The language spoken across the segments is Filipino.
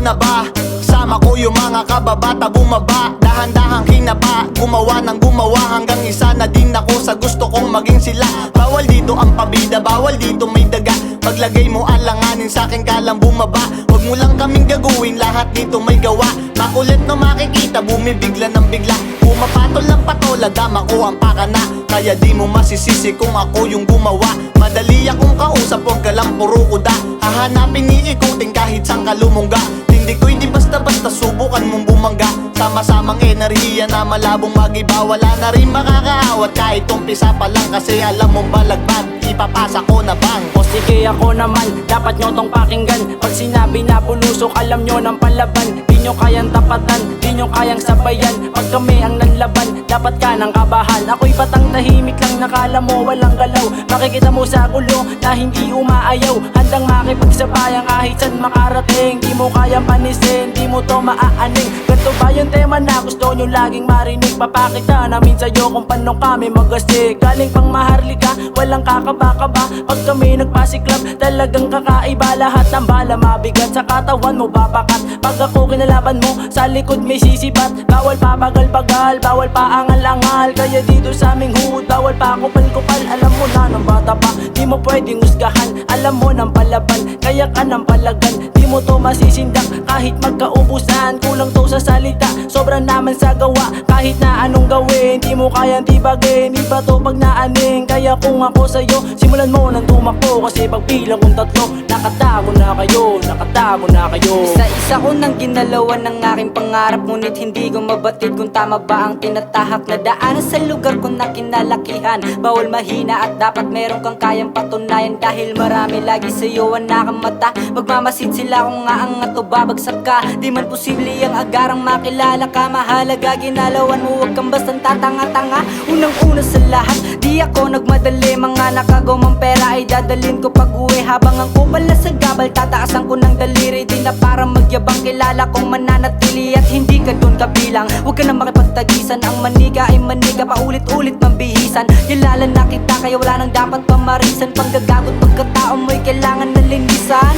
na ba? Kasama ko yung mga kababata bumaba, dahan-dahang hinaba, gumawa ng gumawa hanggang isa na din ako sa gusto kong maging sila. Bawal dito ang pabida, bawal dito may daga. Paglagay mo alanganin sa'kin ka lang bumaba. Huwag mo lang kaming gaguin, lahat dito may gawa. Makulit na makikita, bumibigla ng bigla. Pumapatol ng patola, dama ko ang pakana. Kaya di mo masisisi kung ako yung gumawa. Madali akong kausap, huwag ka lang puro kuda. Hahanapin iikutin kahit saan ka lumungga. Hindi ko hindi basta-basta, subukan mong bumangga. Sama-samang enerhiya na malabong magiba. Wala na rin makakaawat kahit umpisa pa lang. Kasi alam mong balagbag, ipapasa ko na bang. O sige ako naman, dapat nyo tong pakinggan. Pag sinabi na pulusok, alam nyo ng palaban. Di nyo kayang tapatan, di nyo kayang sabayan. Pag kami ang nanlaban, dapat ka ng kabahan. Ako'y batang tahimik lang, nakala mo walang galaw. Makikita mo sa gulo na hindi umaayaw. Handang makipagsabayan kahit saan makarating. Di mo kayang panisin, di mo to maaaning. Ganto ba yung tema na gusto nyo laging marinig? Papakita namin sa'yo kung paano kami magasig. Galing pang Maharlika, walang kakaba-kaba. Pag kami nagpasiklab, talagang kakaiba. Lahat ng bala mabigat, sa katawan mo babakat. Pag ako kinalaban mo, sa likod may sisipat. Bawal pa bagal-bagal, bawal pa angal-angal. Kaya dito sa aming hud, bawal pa kupal-kupal. Alam mo na ng bata pa, di mo pwedeng husgahan. Alam mo ng palaban, kaya ka ng palagan. Di mo to masisindak kahit magkaubusan. Kulang to sa salita, sobra naman sa gawa. Kahit na anong gawin, di mo kayang tibagin. Iba to pag naaning, kaya kung ako sa'yo, simulan mo nang tumakbo. Kasi pag bilang kong tatlo, nakatago na kayo, nakatago na kayo. Isa-isa ko nang ginalawan ng aking pangarap. Ngunit hindi ko mabatid kung tama ba ang tinatahak na daanan sa lugar ko na kinalakihan. Bawal mahina at dapat meron kang kayang patunayan. Dahil marami lagi sa'yo ang nakamata. Magmamasid sila kung aangat o babagsak ka. Di man posible ang agarang makilala ka. Mahalaga ginalawan mo, huwag kang bastang tatanga-tanga. Unang-una sa lahat, di ako nagmadali. Mga nakagawang pera ay dadalhin ko pag uwi. Habang ang kupal na sa gabal, tataasan ko ng daliri. Di na para magyabang, kilala kong mananatili. At hindi ka dun kabilang, huwag ka na makipagtagisan. Ang maniga ay maniga, paulit-ulit mambihisan. Kilala na kita, kaya wala nang dapat pamarisan. Panggagagot pagkatao mo'y kailangan na linisan.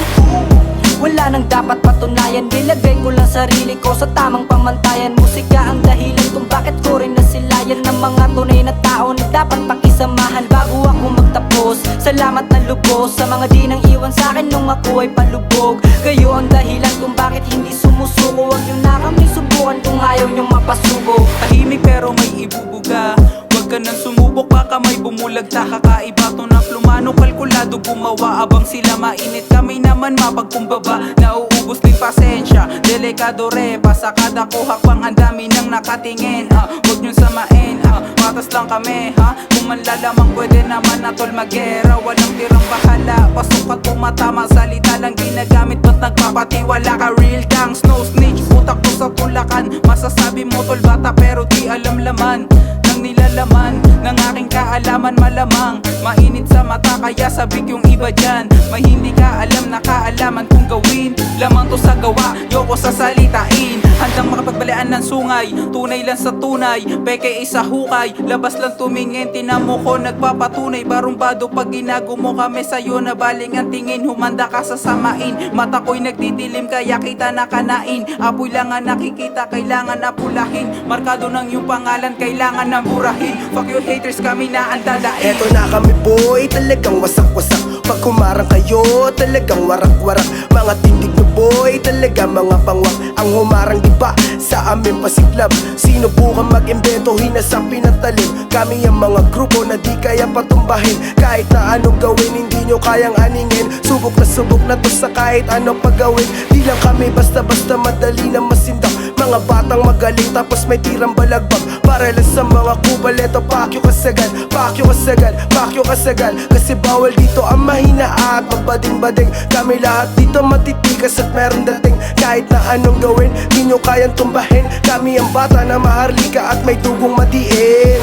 Wala nang dapat patunayan, nilagay ko lang sarili ko sa tamang pamantayan. Musika ang dahilan kung bakit ko rin nasilayan ng mga tunay na tao na dapat pakisamahan bago ako magtapos. Salamat na lubos sa mga di nang iwan sa'kin nung ako ay palubog. Kayo ang dahilan kung bakit hindi sumusuko. Huwag nyo na kami subukan kung ayaw nyo mapasubo. Tahimik pero may ibubuga, huwag ka nang sumubok, baka may bumulag. Kakaiba to na plumano, kalkulado gumawa. Abang sila mainit, kami naman mapagkumbaba. Nauubos din pasensya, delikado repa. Sa kada kuhak pang ang dami nang nakatingin. Huwag nyo samain, patas lang kami kung manlalamang pwede naman na tol magera. Walang tirang bahala, pasok at tumatama. Salita lang ginagamit, ba't nagpapatiwala ka? Real gang, snow snitch, utak ko sa tulakan. Masasabi mo tol bata pero di alam laman ng nilalaman ng aking kaalaman. Malamang mainit sa mata kaya sabik yung iba dyan. May hindi ka alam na kaalaman kung gawin. Lamang to sa gawa, yoko sa salitain. Handang makapagbalian ng sungay, tunay lang sa tunay, peke isa hukay. Labas lang tumingin, tinamo ko nagpapatunay. Barumbado pag ginago mo kami sa'yo na baling ang tingin. Humanda ka sa samain, mata ko'y nagdidilim kaya kita nakanain. Apoy lang ang nakikita, kailangan na pulahin. Markado ng iyong pangalan, kailangan na burahin. Fuck you haters, kami na ang dadain. Eto na kami boy, talagang wasak-wasak. Pag kumarang kayo, talagang warak-warak. Mga tindig na boy, talaga mga pangwak. Ang humarang iba sa amin pasiklab. Sinubukan mag-imbento, hinasang pinatalim. Kami ang mga grupo na di kaya patumbahin. Kahit na anong gawin, hindi nyo kayang aningin. Subok na to sa kahit anong pagawin. Di lang kami basta-basta madali na masindak. Mga batang magaling tapos may tirang balagbag. Para lang sa mga kubal, eto pakyo kasagad. Pakyo kasagad, pakyo kasagad. Kasi bawal dito ang mahina at magbading-bading. Kami lahat dito matitikas at meron dating. Kahit na anong gawin, di nyo kayang tumbahin. Kami ang bata na Maharlika at may dugong madiin.